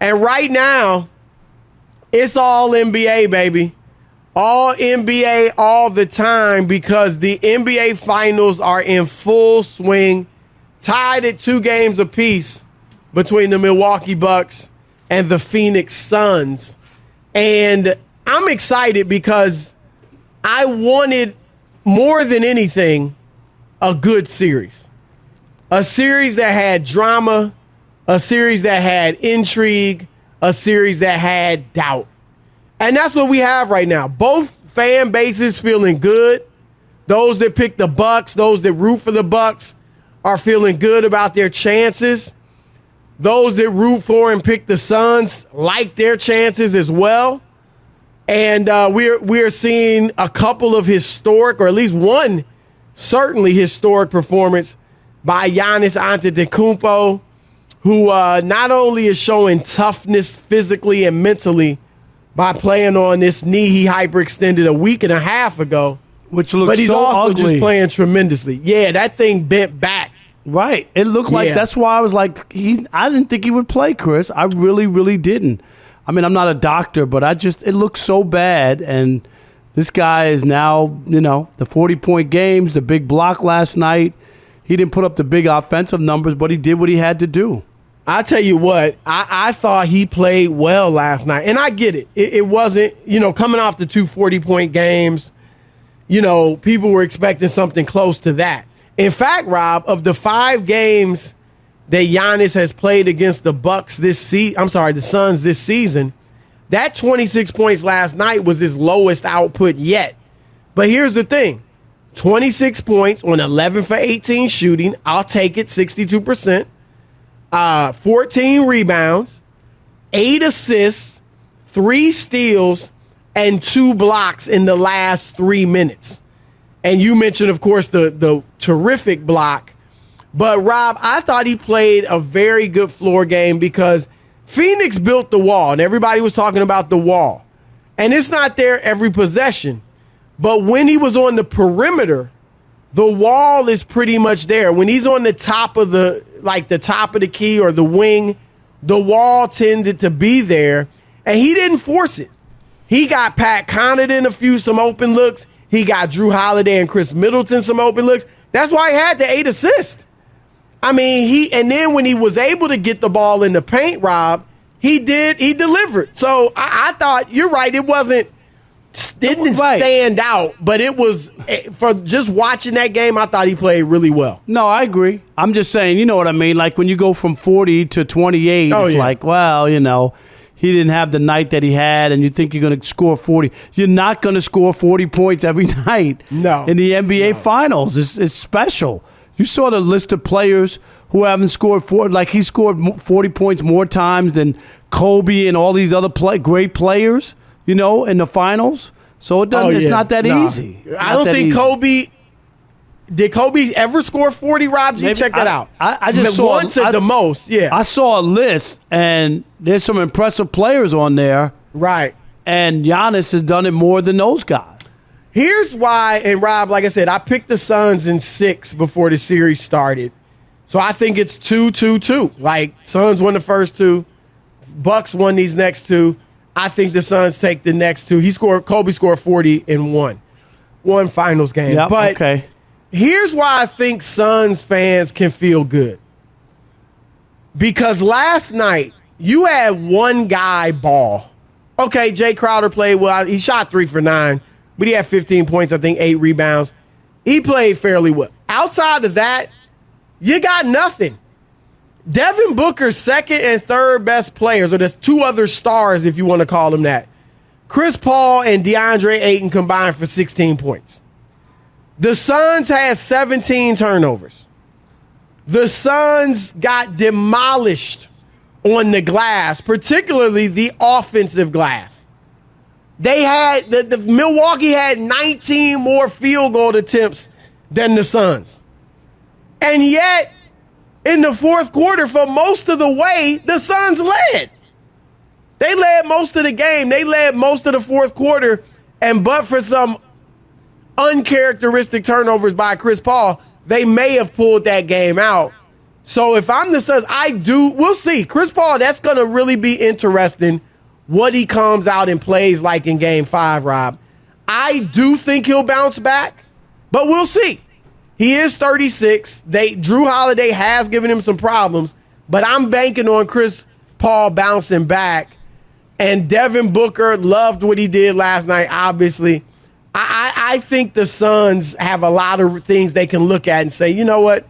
And right now, it's all NBA, baby. All NBA all the time because the NBA Finals are in full swing, tied at 2 games apiece between the Milwaukee Bucks and the Phoenix Suns. And I'm excited because I wanted, more than anything, a good series. A series that had drama, a series that had intrigue, a series that had doubt. And that's what we have right now. Both fan bases feeling good. Those that pick the Bucks, those that root for the Bucks are feeling good about their chances. Those that root for and pick the Suns like their chances as well. And we're seeing a couple of historic, or at least one certainly historic performance by Giannis Antetokounmpo, who not only is showing toughness physically and mentally by playing on this knee he hyperextended a week and a half ago, but he's also ugly. Just playing tremendously. Yeah, that thing bent back. Right. It looked like that's why I was like, I didn't think he would play, Chris. I really, really didn't. I mean, I'm not a doctor, but it looked so bad. And this guy is now, the 40-point games, the big block last night. He didn't put up the big offensive numbers, but he did what he had to do. I tell you what, I thought he played well last night. And I get it. It wasn't, coming off the 2 40-point games, people were expecting something close to that. In fact, Rob, of the 5 games that Giannis has played against the the Suns this season, that 26 points last night was his lowest output yet. But here's the thing. 26 points on 11 for 18 shooting. I'll take it, 62%. 14 rebounds, 8 assists, 3 steals, and 2 blocks in the last 3 minutes. And you mentioned, of course, the terrific block. But, Rob, I thought he played a very good floor game because Phoenix built the wall, and everybody was talking about the wall. And it's not there every possession. But when he was on the perimeter, the wall is pretty much there. When he's on the top of the top of the key or the wing, the wall tended to be there, and he didn't force it. He got Pat Connaughton some open looks. He got Drew Holiday and Chris Middleton some open looks. That's why he had the 8 assists. I mean, and then when he was able to get the ball in the paint, Rob, he delivered. So I thought, you're right, it didn't stand out, but it was, for just watching that game, I thought he played really well. No, I agree. I'm just saying, you know what I mean? Like when you go from 40 to 28, like, well, he didn't have the night that he had, and you think you're going to score 40. You're not going to score 40 points every night in the NBA Finals. It's special. You saw the list of players who haven't scored he scored 40 points more times than Kobe and all these other great players, in the finals. So it's not that easy. I don't think Kobe. Did Kobe ever score 40, Rob? Check that out. I just saw once at the most. Yeah, I saw a list, and there's some impressive players on there. Right. And Giannis has done it more than those guys. Here's why, and Rob, like I said, I picked the Suns in 6 before the series started. So I think it's 2-2-2. Like, Suns won the first 2. Bucks won these next 2. I think the Suns take the next 2. Kobe scored 40 in one finals game. Yep, but okay. Here's why I think Suns fans can feel good. Because last night, you had one guy ball. Okay, Jay Crowder played well. He shot 3 for 9, but he had 15 points, I think 8 rebounds. He played fairly well. Outside of that, you got nothing. Devin Booker's second and third best players, or there's 2 other stars if you want to call them that. Chris Paul and DeAndre Ayton combined for 16 points. The Suns had 17 turnovers. The Suns got demolished on the glass, particularly the offensive glass. They had the Milwaukee had 19 more field goal attempts than the Suns. And yet, in the fourth quarter, for most of the way, the Suns led. They led most of the game. They led most of the fourth quarter, and but for some uncharacteristic turnovers by Chris Paul, they may have pulled that game out. So if I'm the Suns, we'll see. Chris Paul, that's going to really be interesting what he comes out and plays like in Game 5, Rob. I do think he'll bounce back, but we'll see. He is 36. Drew Holiday has given him some problems, but I'm banking on Chris Paul bouncing back. And Devin Booker loved what he did last night, obviously. I think the Suns have a lot of things they can look at and say, you know what?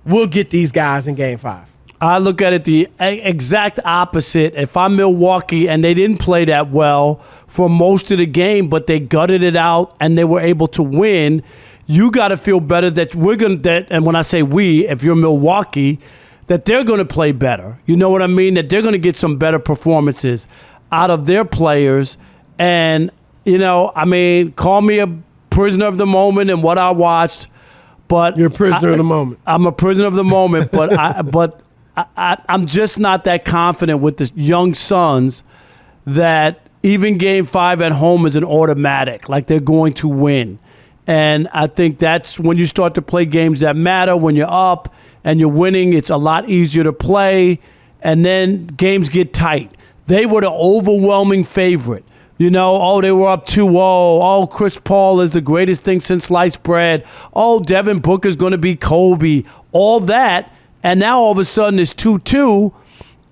We'll get these guys in Game 5. I look at it the exact opposite. If I'm Milwaukee and they didn't play that well for most of the game, but they gutted it out and they were able to win, you got to feel better that and when I say we, if you're Milwaukee, that they're going to play better. You know what I mean? That they're going to get some better performances out of their players. And, call me a prisoner of the moment and what I watched. But you're a prisoner of the moment. I'm a prisoner of the moment, but I'm just not that confident with the young Suns that even Game 5 at home is an automatic, like they're going to win. And I think that's when you start to play games that matter. When you're up and you're winning, it's a lot easier to play. And then games get tight. They were the overwhelming favorite. They were up 2-0. Oh, Chris Paul is the greatest thing since sliced bread. Oh, Devin Booker's going to be Kobe. All that. And now all of a sudden it's 2-2.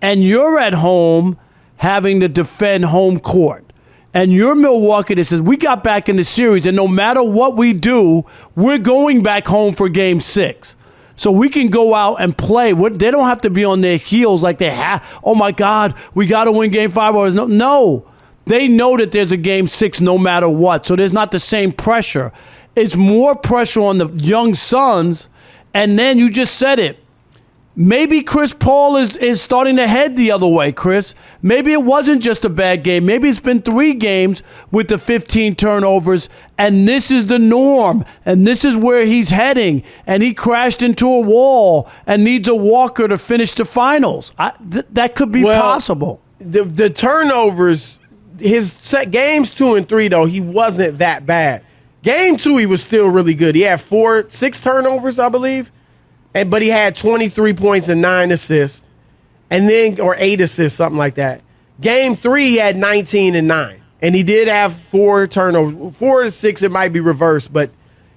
And you're at home having to defend home court. And you're Milwaukee that says, we got back in the series, and no matter what we do, we're going back home for Game 6. So we can go out and play. They don't have to be on their heels like they have. Oh, my God, we got to win Game 5. No. They know that there's a Game 6 no matter what, so there's not the same pressure. It's more pressure on the young Suns, and then you just said it. Maybe Chris Paul is starting to head the other way, Chris. Maybe it wasn't just a bad game. Maybe it's been 3 games with the 15 turnovers, and this is the norm, and this is where he's heading, and he crashed into a wall and needs a walker to finish the finals. That could be possible. The turnovers... His games 2 and 3, though, he wasn't that bad. Game 2, he was still really good. He had 6 turnovers, I believe, but he had 23 points and 9 assists, or 8 assists, something like that. Game 3, he had 19 and 9, and he did have 4 turnovers. 4 to 6, it might be reversed, but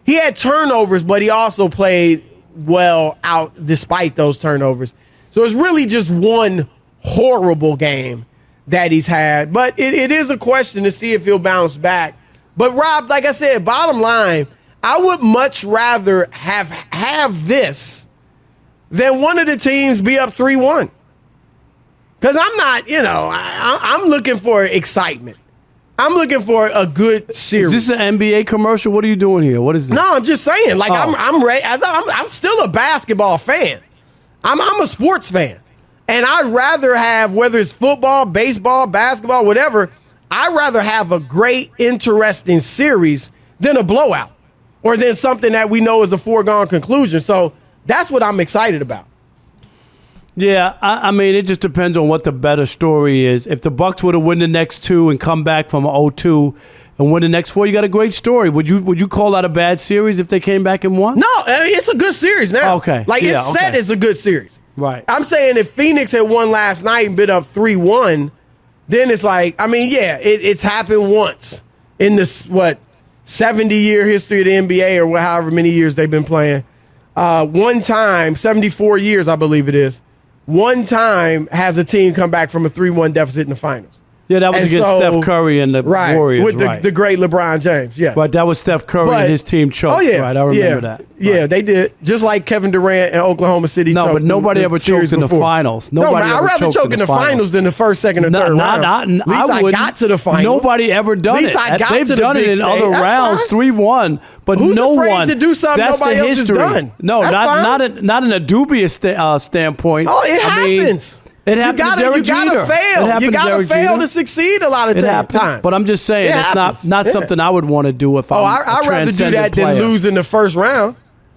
he had turnovers, but he also played well out despite those turnovers. So it's really just one horrible game that he's had. But it is a question to see if he'll bounce back. But, Rob, like I said, bottom line, I would much rather have this than one of the teams be up 3-1. Because I'm not, I'm looking for excitement. I'm looking for a good series. Is this an NBA commercial? What are you doing here? What is this? No, I'm just saying. Like, I'm ready. I'm still a basketball fan. I'm a sports fan. And I'd rather have, whether it's football, baseball, basketball, whatever, I'd rather have a great, interesting series than a blowout or than something that we know is a foregone conclusion. So that's what I'm excited about. Yeah, I mean, it just depends on what the better story is. If the Bucks were to win the next 2 and come back from 0-2 and win the next 4, you got a great story. Would you call that a bad series if they came back and won? No, I mean, it's a good series now. Okay. It's set as a good series. Right. I'm saying if Phoenix had won last night and been up 3-1, then it's like, I mean, yeah, it's happened once in this, 70-year history of the NBA or however many years they've been playing. One time, 74 years, I believe it is, one time has a team come back from a 3-1 deficit in the finals. Yeah, that was against Steph Curry and the Warriors. With the great LeBron James, yes. But that was Steph Curry and his team choked, right? I remember that. Right. Yeah, they did. Just like Kevin Durant and Oklahoma City choked. No, but nobody ever choked in the finals. I'd rather choke in the finals than the first, second, or third round. At least I got to the finals. Nobody ever done it. They've done it in other rounds, 3-1. But who's no afraid one to do something nobody else has done? No, not in a dubious standpoint. Oh, it happens. It happened to Derek Jeter. You gotta fail. You gotta fail to succeed a lot of times. But I'm just saying, it's not something I would want to do if I'm I'd rather do that than lose in the first round.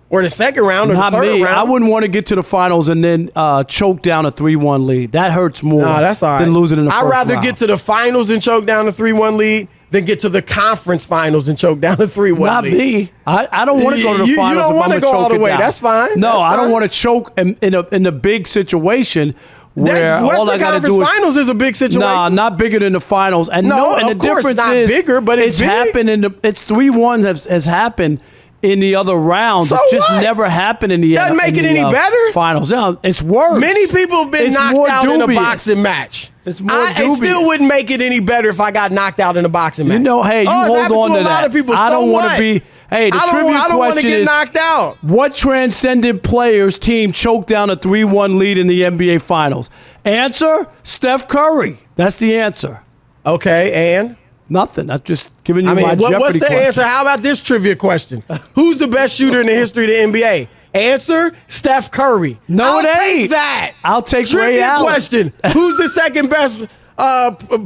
or the second round or Not the third me. round. I wouldn't want to get to the finals and then choke down a 3-1 lead. That hurts more that's all right. than losing in the first I'd rather round. get to the finals and choke down a 3-1 lead than get to the conference finals and choke down a 3-1 Not lead. me. I don't want to go to the You finals. don't want to go all the way. That's fine. No, That's I don't fine. want to choke in a big situation where That all I Western got to Conference do is Finals is a big situation. Nah, not bigger than the finals. And No, and the of course difference not is bigger, but it's big. happened it's 3-1 has happened in the other rounds. So it's just what? never happened in the Doesn't make it any better. finals. No, it's worse. Many people have been It's knocked more out in a dubious. boxing match. It's more It dubious. still wouldn't make it any better if I got knocked out in a boxing match. You know, hey, you it's hold happened on to a that. lot of people. I don't so want what? to be. Hey, the I trivia don't want to question get is: knocked out. what transcendent players team choked down a 3-1 lead in the NBA Finals? Answer: Steph Curry. That's the answer. Okay, and Nothing. I'm just giving you I mean, my Jeopardy what's the question. answer? How about this trivia question? Who's the best shooter in the history of the NBA? Answer: Steph Curry. No, I'll it take ain't. that. I'll take Ray trivia Allen. question. Who's the second best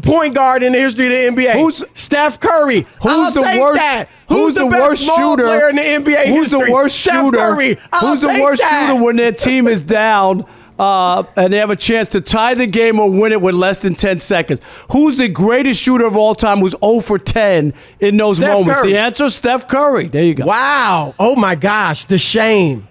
point guard in the history of the NBA? Who's Steph Curry? I'll the take worst? that. Who's the best worst small shooter player in the NBA Who's history? the worst Steph shooter? Curry. I'll Who's the take worst that. shooter when their team is down? And they have a chance to tie the game or win it with less than 10 seconds. Who's the greatest shooter of all time who's 0 for 10 in those Steph moments? Curry. The answer, Steph Curry. There you go. Wow. Oh, my gosh. The shame.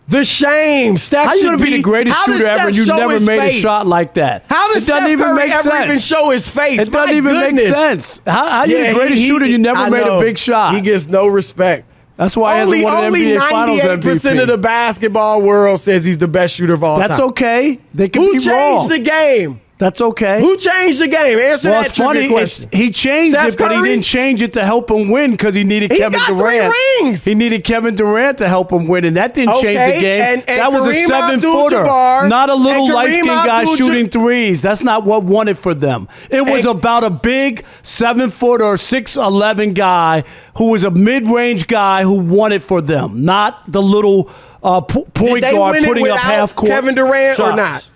The shame. Steph How you going going to to be the greatest how does shooter ever Steph and you show never his made face? a shot like that? How does It doesn't Steph even Curry make ever sense. even show his face? It doesn't My even make goodness. sense. How you the greatest he- shooter you never I made know. a big shot? He gets no respect. That's why he Only hasn't won an NBA Finals 98% MVP. of the basketball world says he's the best shooter of all time. That's okay. They can Who be changed wrong. the game? That's okay. Who changed the game? Answer Well, that it's trivia funny. question. He changed Steph it, but he Curry? didn't change it to help him win because he needed He's Kevin got Durant. 3 rings. He needed Kevin Durant to help him win, and that didn't change the game. and that was Kareem a 7-footer, Abdul-Jabbar, not a little and Kareem light-skinned guy Abdul-Jabbar- shooting threes. That's not what won it for them. It was And- about a big 7-footer, 6'11" guy who was a mid-range guy who won it for them, not the little point Did they guard win it putting up without half-court Kevin Durant or shots. not?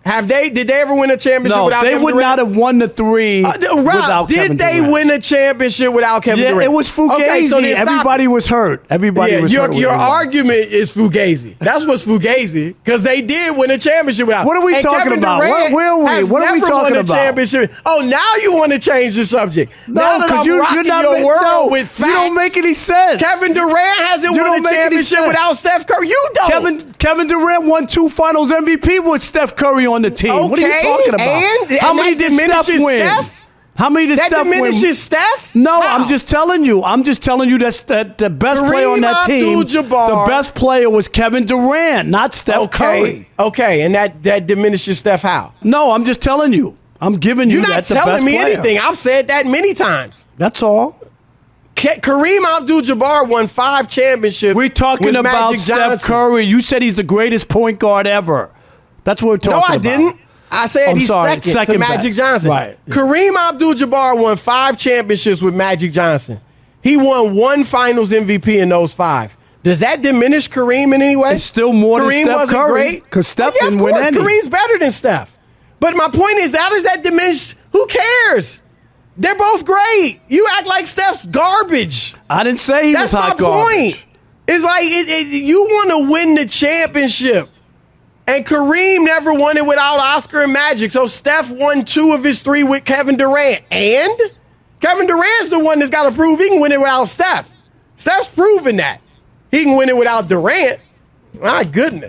Did they ever win a championship No, without they Kevin would Durant? not have won the 3 Rob, without did Kevin they Durant. win a championship without Kevin Yeah, Durant? it was Fugazi. Okay, so then stop Everybody it. was hurt. Everybody Yeah, was hurt. your argument is Fugazi. That's what's Fugazi because they did win a championship without. What are we and talking Kevin about? Durant Where are we? has What are we never talking won a about? championship. Oh, now you want to change the subject? No, now that because I'm you're rocking not your make- world no, with facts. You don't make any sense. Kevin Durant hasn't You won don't a make any championship sense. without Steph Curry. You don't. Kevin Durant won 2 Finals MVP with Steph Curry on the team. What are you Okay, talking about? How and many that did Steph diminishes win? Steph? How many did That Steph win? diminishes Steph? No, How? I'm just telling you. That the best player on that team, Abdul-Jabbar. the best player was Kevin Durant, not Steph Curry. Okay, and that diminishes Steph how? No, I'm just telling you. I'm giving you You're not that's the best telling me player. anything. I've said that many times. That's all. Kareem Abdul-Jabbar won 5 championships. We're talking with about Magic Steph Johnson. Curry. You said he's the greatest point guard ever. That's what we're talking No, I about. didn't. I said I'm he's sorry, second to Magic best. Johnson. Right. Kareem Abdul-Jabbar won 5 championships with Magic Johnson. He won 1 Finals MVP in those 5. Does that diminish Kareem in any way? It's still more than Kareem Steph wasn't Curry, great 'cause Steph yeah, didn't of win course, any. Kareem's better than Steph. But my point is, how does that diminish? Who cares? They're both great. You act like Steph's garbage. I didn't say he That's was my hot garbage. point. It's like you want to win the championship. And Kareem never won it without Oscar and Magic. So Steph won 2 of his 3 with Kevin Durant. And Kevin Durant's the one that's got to prove he can win it without Steph. Steph's proven that. He can win it without Durant. My goodness.